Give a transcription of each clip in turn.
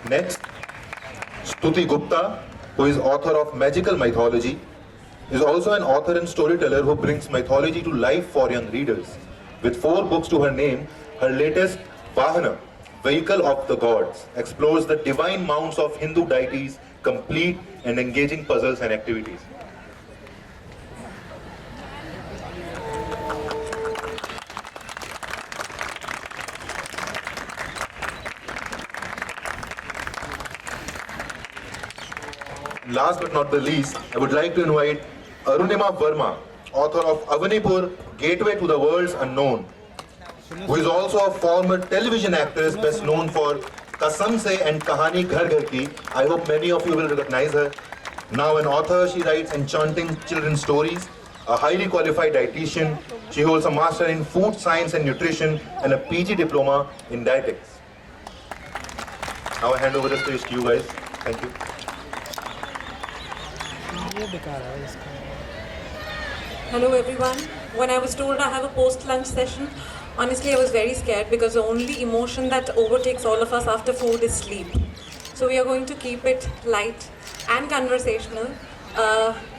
Next, Stuti Gupta, who is author of Magical Mythology, is also an author and storyteller who brings mythology to life for young readers. With 4 books to her name, her latest, Vahana, Vehicle of the Gods, explores the divine mounts of Hindu deities, complete and engaging puzzles and activities. Last but not the least, I would like to invite Arunima Verma, author of Avanipur, Gateway to the Worlds Unknown, who is also a former television actress best known for Kasam Se and Kahani Ghar Ghar Ki. I hope many of you will recognize her. Now an author, she writes enchanting children's stories, a highly qualified dietitian. She holds a master in food science and nutrition and a PG diploma in dietetics. Now I hand over the stage to you guys. Thank you. Hello everyone. When I was told I have a post-lunch session, honestly I was very scared because the only emotion that overtakes all of us after food is sleep. So we are going to keep it light and conversational,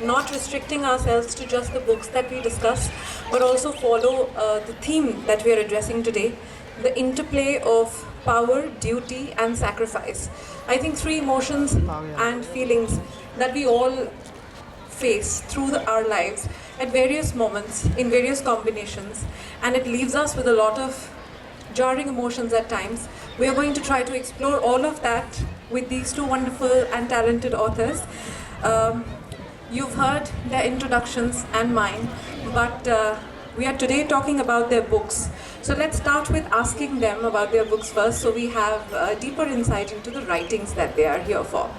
not restricting ourselves to just the books that we discuss, but also follow the theme that we are addressing today, the interplay of power, duty and sacrifice. I think 3 emotions and feelings that we all face through our lives at various moments, in various combinations, and it leaves us with a lot of jarring emotions at times. We are going to try to explore all of that with these 2 wonderful and talented authors. You've heard their introductions and mine, but we are today talking about their books. So let's start with asking them about their books first, so we have a deeper insight into the writings that they are here for.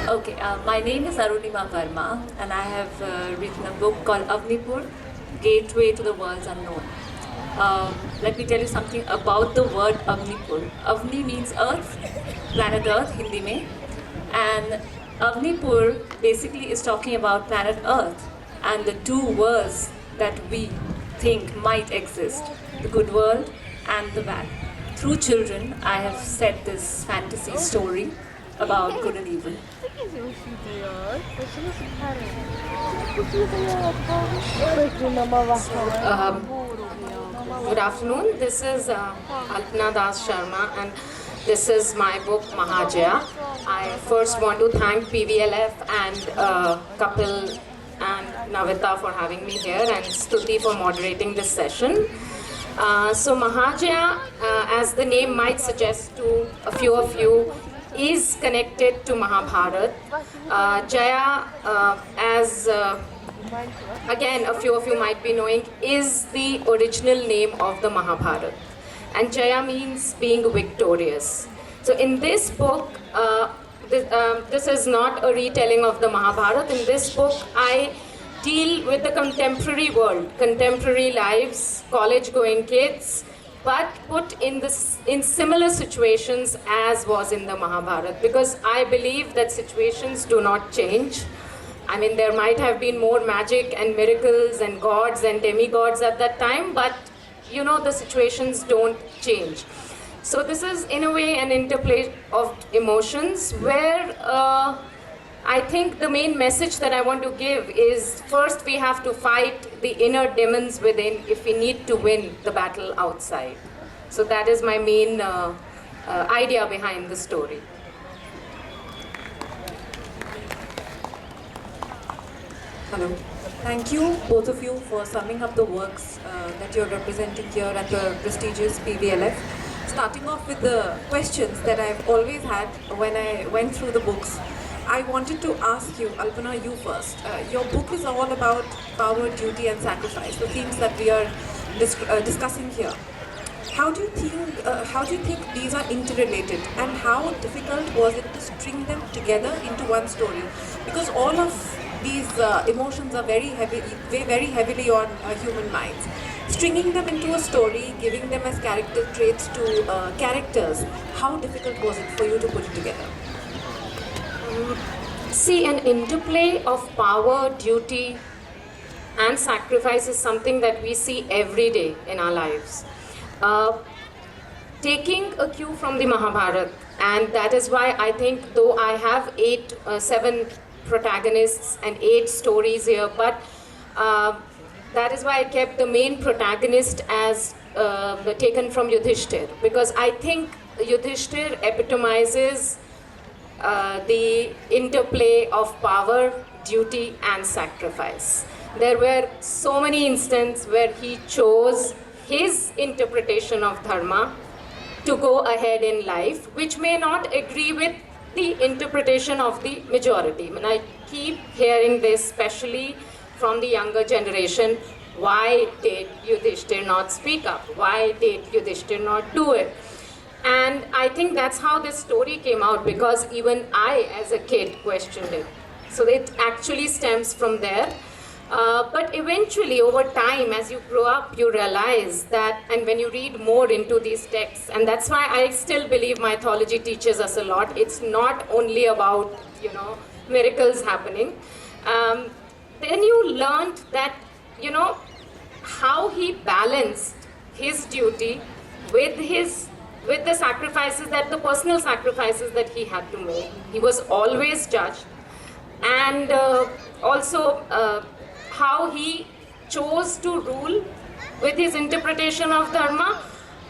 Okay, my name is Arunima Verma and I have written a book called Avanipur, Gateway to the Worlds Unknown. Let me tell you something about the word Avanipur. Avni means earth, planet earth, Hindi mein. And Avanipur basically is talking about planet earth and the 2 worlds that we think might exist, the good world and the bad. Through children, I have set this fantasy story about good and evil. Good afternoon, this is Alpna Das Sharma and this is my book Mahajaya. I first want to thank PVLF and Kapil and Navita for having me here and Stuti for moderating this session. So Mahajaya, as the name might suggest to a few of you, is connected to Mahabharata. Jaya, as again a few of you might be knowing, is the original name of the Mahabharata. And Jaya means being victorious. So in this book, this is not a retelling of the Mahabharata. In this book, I deal with the contemporary world, contemporary lives, college-going kids, but put in similar situations as was in the Mahabharata, because I believe that situations do not change. I mean, there might have been more magic and miracles and gods and demigods at that time, but you know, the situations don't change. So this is in a way an interplay of emotions where I think the main message that I want to give is, first we have to fight the inner demons within if we need to win the battle outside. So that is my main idea behind the story. Hello. Thank you, both of you, for summing up the works that you're representing here at the prestigious PVLF. Starting off with the questions that I've always had when I went through the books. I wanted to ask you, Alpna, you first. Your book is all about power, duty and sacrifice, the themes that we are discussing here. How do you think these are interrelated, and how difficult was it to string them together into one story? Because all of these emotions are very heavily on human minds. Stringing them into a story, giving them as character traits to characters, how difficult was it for you to put it together? See, an interplay of power, duty and sacrifice is something that we see every day in our lives. Taking a cue from the Mahabharata, and that is why I think, though I have seven protagonists and 8 stories here, but that is why I kept the main protagonist as taken from Yudhishthir, because I think Yudhishthir epitomizes the interplay of power, duty, and sacrifice. There were so many instances where he chose his interpretation of dharma to go ahead in life, which may not agree with the interpretation of the majority. And I keep hearing this, especially from the younger generation. Why did Yudhishthir not speak up? Why did Yudhishthir not do it? And I think that's how this story came out, because even I, as a kid, questioned it. So it actually stems from there. But eventually, over time, as you grow up, you realize that, and when you read more into these texts, and that's why I still believe mythology teaches us a lot. It's not only about, miracles happening. Then you learned that, how he balanced his duty with the sacrifices, the personal sacrifices that he had to make. He was always judged. And also how he chose to rule with his interpretation of dharma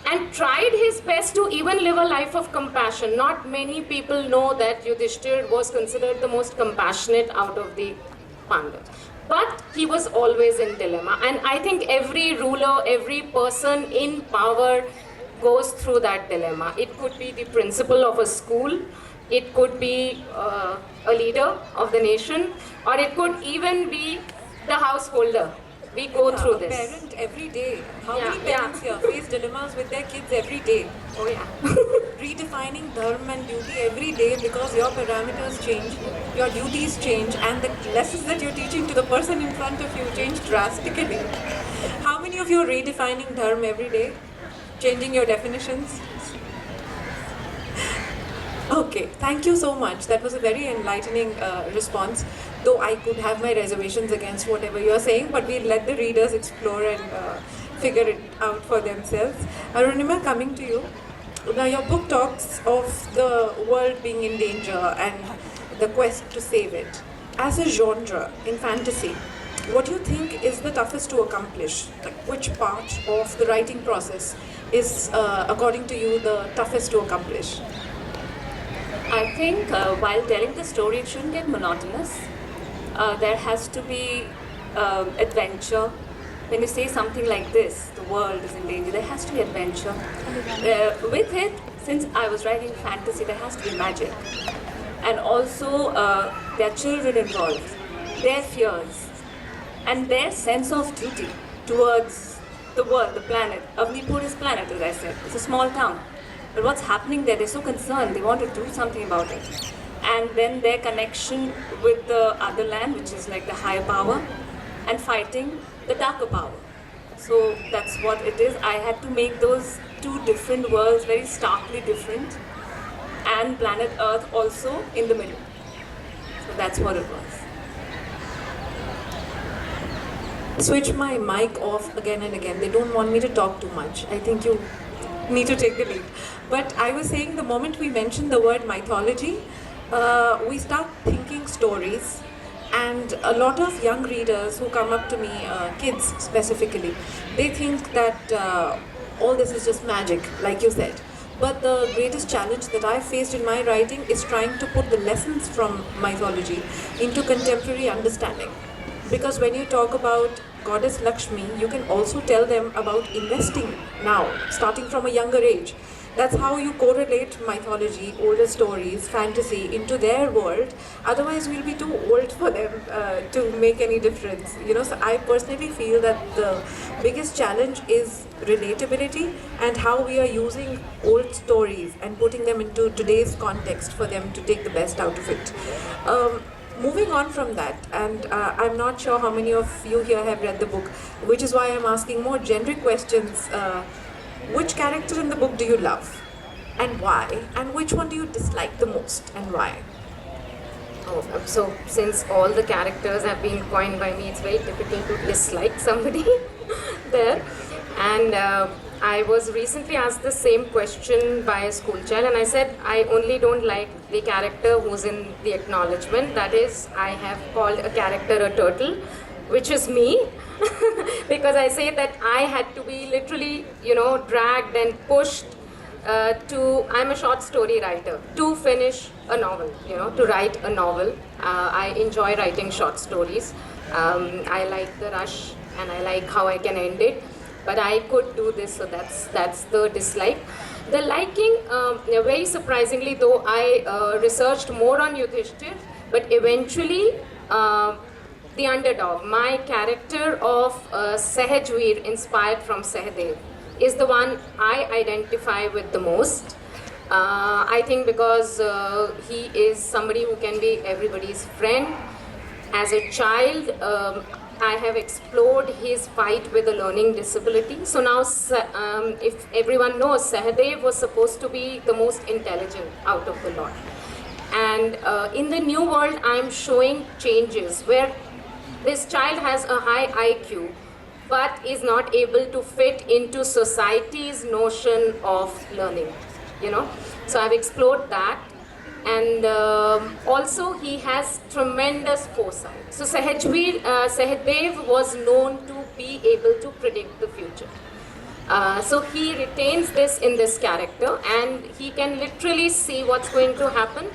and tried his best to even live a life of compassion. Not many people know that Yudhishthir was considered the most compassionate out of the Pandavas. But he was always in dilemma. And I think every ruler, every person in power goes through that dilemma. It could be the principal of a school, it could be a leader of the nation, or it could even be the householder. We go through this. Parent every day. How many parents here face dilemmas with their kids every day? Oh yeah. Redefining dharma and duty every day because your parameters change, your duties change, and the lessons that you're teaching to the person in front of you change drastically. How many of you are redefining dharma every day? Changing your definitions? Okay, thank you so much. That was a very enlightening response. Though I could have my reservations against whatever you're saying, but we'll let the readers explore and figure it out for themselves. Arunima, coming to you. Now, your book talks of the world being in danger and the quest to save it. As a genre in fantasy, what do you think is the toughest to accomplish? Like, which part of the writing process is, according to you, the toughest to accomplish? I think while telling the story, it shouldn't get monotonous. There has to be adventure. When you say something like this, the world is in danger, there has to be adventure. With it, since I was writing fantasy, there has to be magic. And also, there are children involved, their fears, and their sense of duty towards the world, the planet. Avnipur is planet, as I said. It's a small town. But what's happening there, they're so concerned, they want to do something about it. And then their connection with the other land, which is like the higher power, and fighting the darker power. So that's what it is. I had to make those 2 different worlds very starkly different, and planet Earth also in the middle. So that's what it was. Switch my mic off again and again. They don't want me to talk too much. I think you need to take the lead. But I was saying, the moment we mention the word mythology, we start thinking stories, and a lot of young readers who come up to me, kids specifically, they think that all this is just magic, like you said. But the greatest challenge that I faced in my writing is trying to put the lessons from mythology into contemporary understanding. Because when you talk about Goddess Lakshmi, you can also tell them about investing now, starting from a younger age. That's how you correlate mythology, older stories, fantasy into their world. Otherwise, we'll be too old for them to make any difference. So I personally feel that the biggest challenge is relatability and how we are using old stories and putting them into today's context for them to take the best out of it. Moving on from that, and I'm not sure how many of you here have read the book, which is why I'm asking more generic questions. Which character in the book do you love, and why? And which one do you dislike the most, and why? Oh, so since all the characters have been coined by me, it's very difficult to dislike somebody there. And I was recently asked the same question by a school child, and I said I only don't like the character who's in the acknowledgement. That is, I have called a character a turtle, which is me, because I say that I had to be literally, dragged and pushed I'm a short story writer, to finish a novel, to write a novel. I enjoy writing short stories. I like the rush and I like how I can end it. But I could do this, so that's the dislike. The liking, very surprisingly, though I researched more on Yudhishthir, but eventually the underdog, my character of Sahajveer, inspired from Sahadev, is the one I identify with the most. I think because he is somebody who can be everybody's friend. As a child, I have explored his fight with a learning disability. So now, if everyone knows, Sahadev was supposed to be the most intelligent out of the lot. And in the new world, I'm showing changes where this child has a high IQ, but is not able to fit into society's notion of learning, So I've explored that. And also he has tremendous foresight. So Sahadev was known to be able to predict the future. So he retains this in this character, and he can literally see what's going to happen.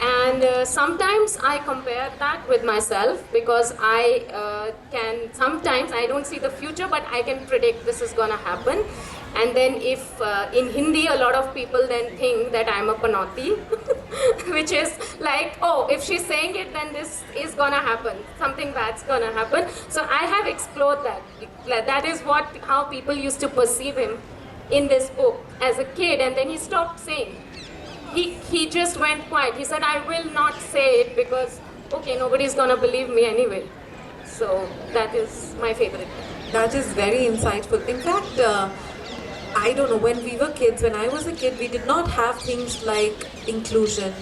And sometimes I compare that with myself, because sometimes I don't see the future, but I can predict this is gonna happen. And then if in Hindi, a lot of people then think that I'm a panoti, which is like, oh, if she's saying it, then this is gonna happen, something bad's gonna happen. So I have explored that. That is how people used to perceive him in this book as a kid, and then he stopped saying. He just went quiet. He said, I will not say it because, okay, nobody's gonna believe me anyway. So that is my favorite. That is very insightful. In fact, I don't know, when I was a kid, we did not have things like inclusion,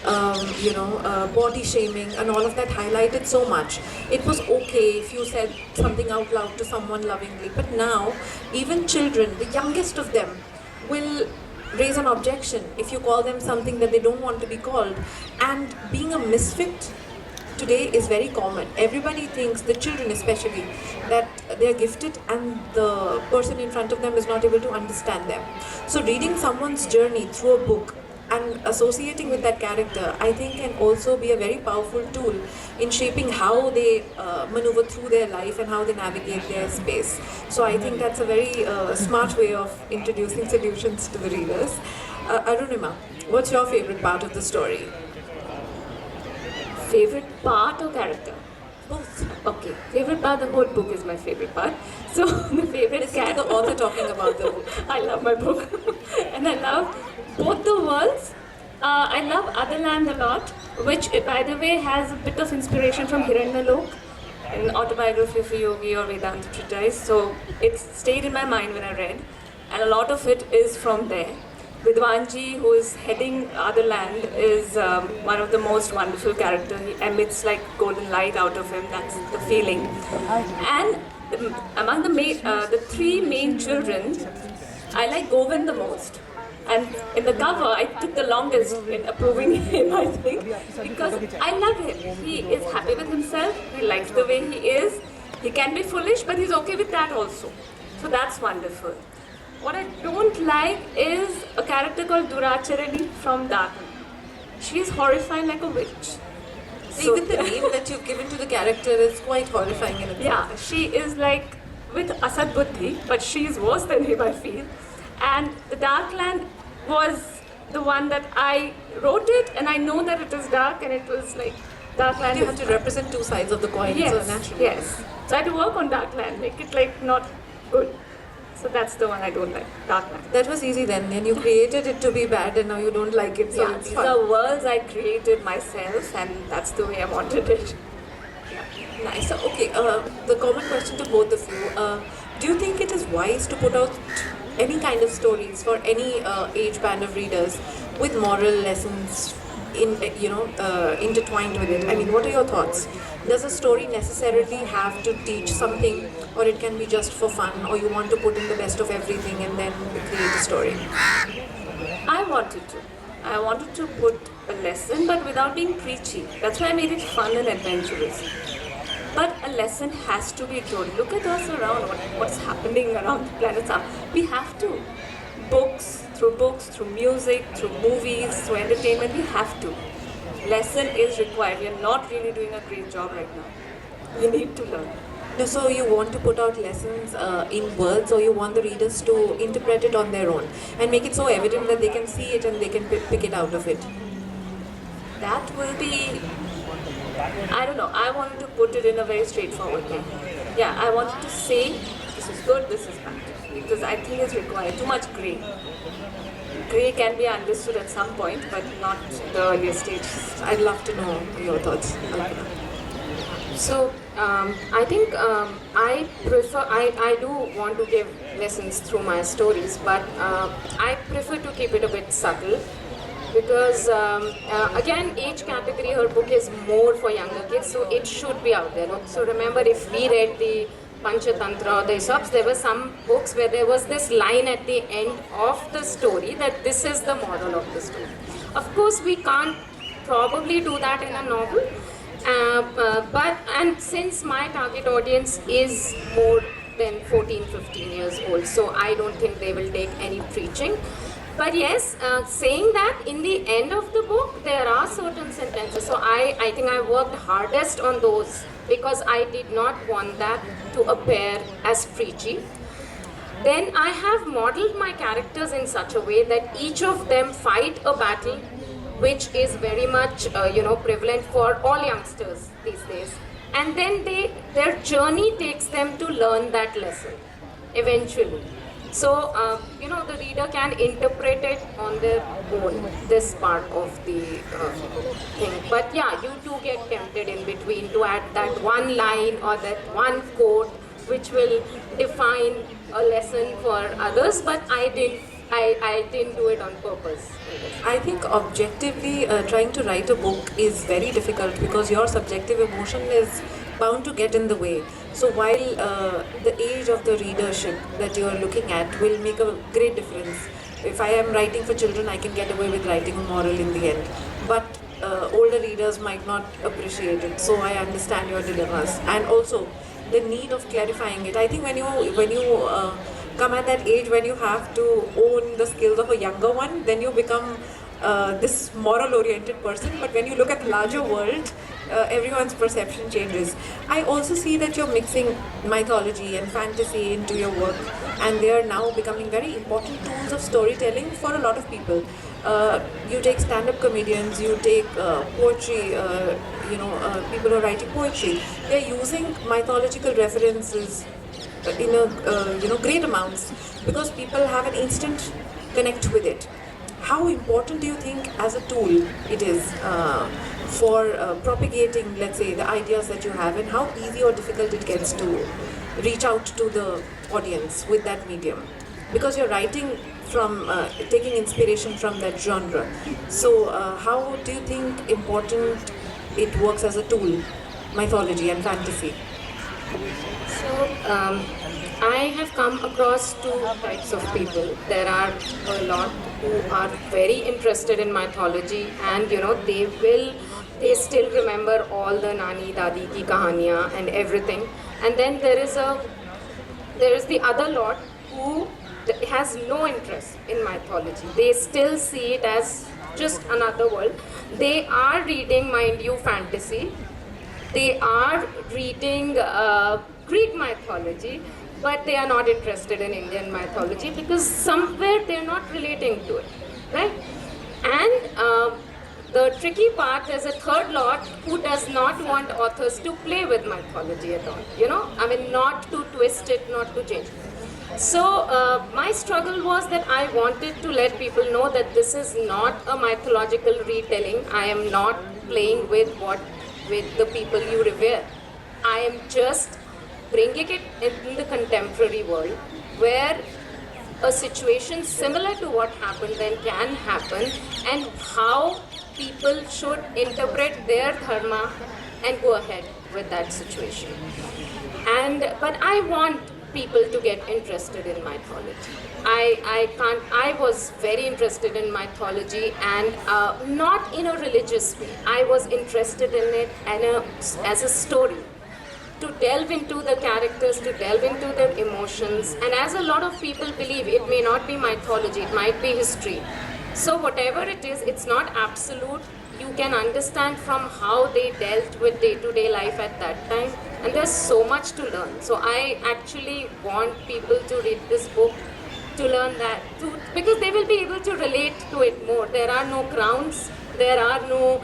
body shaming and all of that highlighted so much. It was okay if you said something out loud to someone lovingly. But now, even children, the youngest of them, will raise an objection if you call them something that they don't want to be called. And being a misfit today is very common. Everybody thinks, the children especially, that they are gifted and the person in front of them is not able to understand them. So reading someone's journey through a book and associating with that character, I think can also be a very powerful tool in shaping how they maneuver through their life and how they navigate their space. So I think that's a very smart way of introducing solutions to the readers. Arunima, what's your favorite part of the story? Favorite part or character? Both. Okay, favorite part, the whole book is my favorite part. So the favorite Listen character. to the author talking about the book. I love my book. And I love both the worlds. I love Other Land a lot, which, by the way, has a bit of inspiration from Hiranyalok, an autobiography of a yogi or Vedanta treatise. So it stayed in my mind when I read, and a lot of it is from there. Vidwanji, who is heading Other Land, is one of the most wonderful characters. He emits like golden light out of him. That's the feeling. And among the three main children, I like Govind the most. And in the cover, I took the longest in approving him, I think, because I love him. He is happy with himself. He likes the way he is. He can be foolish, but he's okay with that also. So that's wonderful. What I don't like is a character called Duracharani from Darkman. She's horrifying like a witch. So even the name that you've given to the character is quite horrifying in itself. Yeah, she is like with Asad Buddhi, but she's worse than him, I feel. And the Darkland was the one that I wrote it, and I know that it is dark, and it was like Darkland. You have to represent two sides of the coin, Yes, so naturally. yes. So I had to work on Darkland, make it like not good. So that's the one I don't like, Darkland. That was easy then, and you created it to be bad, and now you don't like it. So Yeah, it's these fun. are worlds I created myself, and that's the way I wanted it. Nice. So, okay, the common question to both of you: do you think it is wise to put out any kind of stories for any age band of readers with moral lessons intertwined with it. I mean, what are your thoughts? Does a story necessarily have to teach something, or it can be just for fun, or you want to put in the best of everything and then create a story? I wanted to. I wanted to put a lesson, but without being preachy. That's why I made it fun and adventurous. But a lesson has to be told. Look at us around, what's happening around the planet Earth. We have to. Books, through music, through movies, through entertainment, we have to. Lesson is required. We are not really doing a great job right now. We need to learn. No, so you want to put out lessons in words, or you want the readers to interpret it on their own and make it so evident that they can see it and they can pick it out of it? That will be, I don't know, I wanted to put it in a very straightforward way. Yeah, I wanted to say, this is good, this is bad. Because I think it's required too much grey. Grey can be understood at some point, but not in the earlier stages. I'd love to know your thoughts, Alpna. So I think I do want to give lessons through my stories, but I prefer to keep it a bit subtle, because again, age category, her book is more for younger kids, so it should be out there. No? So remember, if we read the Panchatantra or the Aesops, there were some books where there was this line at the end of the story that this is the moral of the story. Of course, we can't probably do that in a novel, and since my target audience is more than 14-15 years old, so I don't think they will take any preaching. But yes, saying that, in the end of the book, there are certain sentences. So I think I worked hardest on those, because I did not want that to appear as preachy. Then I have modeled my characters in such a way that each of them fight a battle which is very much prevalent for all youngsters these days. And then their journey takes them to learn that lesson eventually. So, the reader can interpret it on their own, this part of the thing. But yeah, you do get tempted in between to add that one line or that one quote which will define a lesson for others, but I didn't do it on purpose. I think objectively trying to write a book is very difficult, because your subjective emotion is bound to get in the way. So while the age of the readership that you are looking at will make a great difference. If I am writing for children, I can get away with writing a moral in the end. But older readers might not appreciate it. So I understand your dilemmas. And also the need of clarifying it. I think when you come at that age when you have to own the skills of a younger one, then you become this moral-oriented person. But when you look at the larger world, everyone's perception changes. I also see that you're mixing mythology and fantasy into your work, and they are now becoming very important tools of storytelling for a lot of people. You take stand-up comedians, you take poetry, people who are writing poetry. They're using mythological references in great amounts, because people have an instant connect with it. How important do you think as a tool it is for propagating, let's say, the ideas that you have, and how easy or difficult it gets to reach out to the audience with that medium? Because you're writing from, taking inspiration from that genre. So how do you think important it works as a tool, mythology and fantasy? So, I have come across two types of people. There are a lot who are very interested in mythology, and they still remember all the Nani Dadi ki kahaniyan and everything. And then there is the other lot who has no interest in mythology. They still see it as just another world. They are reading, mind you, fantasy. They are reading Greek mythology, but they are not interested in Indian mythology, because somewhere they are not relating to it, right? And the tricky part is a third lot who does not want authors to play with mythology at all, not to twist it, not to change it. So my struggle was that I wanted to let people know that this is not a mythological retelling. I am not playing with the people you revere. I am just bringing it in the contemporary world, where a situation similar to what happened then can happen, and how people should interpret their dharma and go ahead with that situation. But I want people to get interested in mythology. I was very interested in mythology, and not in a religious way. I was interested in it as a story, to delve into the characters, to delve into their emotions. And as a lot of people believe, it may not be mythology, it might be history. So whatever it is, it's not absolute. You can understand from how they dealt with day-to-day life at that time. And there's so much to learn. So I actually want people to read this book, to learn that, because they will be able to relate to it more. There are no crowns, there are no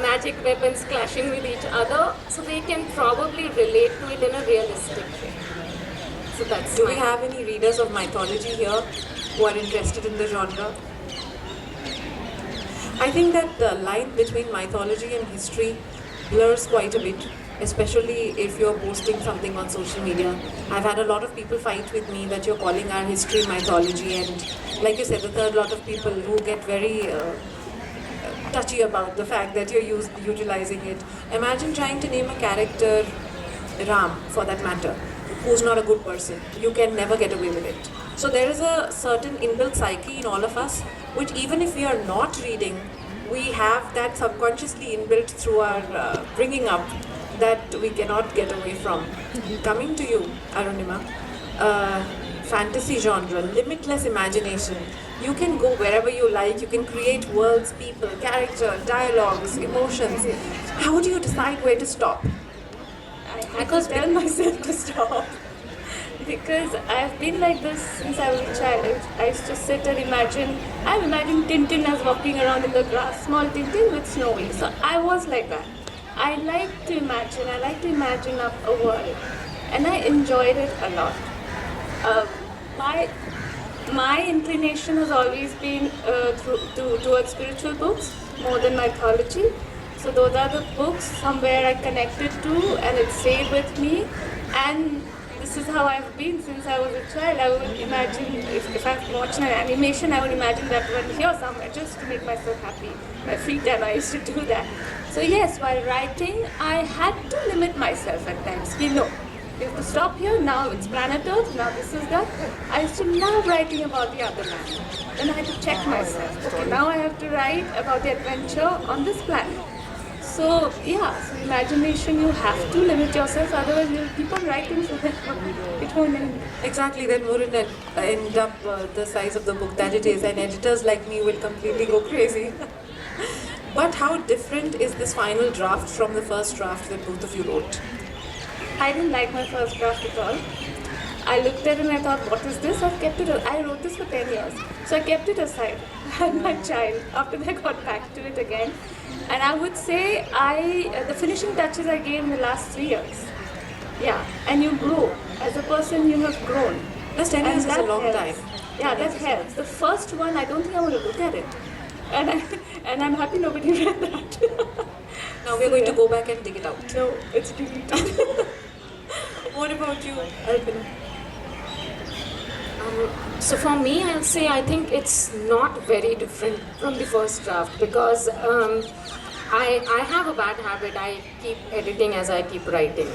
magic weapons clashing with each other, so they can probably relate to it in a realistic way. So that's Do we have any readers of mythology here who are interested in the genre? I think that the line between mythology and history blurs quite a bit, especially if you're posting something on social media. I've had a lot of people fight with me that you're calling our history mythology, and like you said, the third lot of people who get very touchy about the fact that you're utilizing it. Imagine trying to name a character, Ram for that matter, who's not a good person. You can never get away with it. So there is a certain inbuilt psyche in all of us, which even if we are not reading, we have that subconsciously inbuilt through our bringing up, that we cannot get away from. Coming to you, Arunima, fantasy genre, limitless imagination. You can go wherever you like, you can create worlds, people, character, dialogues, emotions. How do you decide where to stop? I had to tell myself to stop. Because I've been like this since I was a child. I used to sit and imagine. I've imagined Tintin as walking around in the grass, small Tintin with Snowy. So I was like that. I like to imagine up a world, and I enjoyed it a lot. My inclination has always been towards spiritual books more than mythology. So those are the books somewhere I connected to, and it stayed with me. And this is how I've been since I was a child. I would imagine, if I've watched an animation, I would imagine that one here somewhere just to make myself happy. My free time, I used to do that. So yes, while writing, I had to limit myself at times. You know, you have to stop here, now it's planet Earth, now this is that. I used to love writing about the other land. Then I had to check myself. Okay, now I have to write about the adventure on this planet. So yeah, so imagination, you have to limit yourself, otherwise you'll keep on writing so that it won't end. Exactly, then wouldn't it end up the size of the book that it is, and editors like me will completely go crazy. But how different is this final draft from the first draft that both of you wrote? I didn't like my first draft at all. I looked at it and I thought, what is this? I've kept it. I wrote this for 10 years. So I kept it aside. I had my child. After that, I got back to it again. And I would say the finishing touches I gave in the last 3 years. Yeah, and you grow. As a person, you have grown. Plus 10 years is a long time. Yeah, that helps. The first one, I don't think I want to look at it. And I'm happy nobody read that. Now we're going to go back and dig it out. No, it's deleted. What about you, Alpna? So for me, I'll say I think it's not very different from the first draft, because I have a bad habit. I keep editing as I keep writing.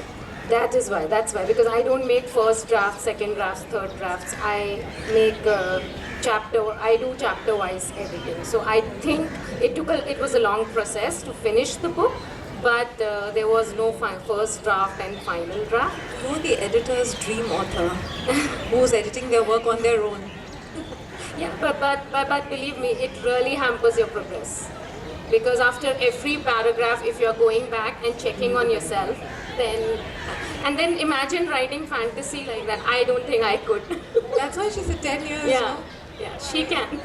That's why, because I don't make first drafts, second drafts, third drafts. I make I do chapter-wise editing. So I think it was a long process to finish the book, but there was no first draft and final draft. You're the editor's dream author who's editing their work on their own. Yeah, but believe me, it really hampers your progress. Because after every paragraph, if you're going back and checking on yourself, then imagine writing fantasy like that. I don't think I could. That's why she said 10 years. Yeah, she can.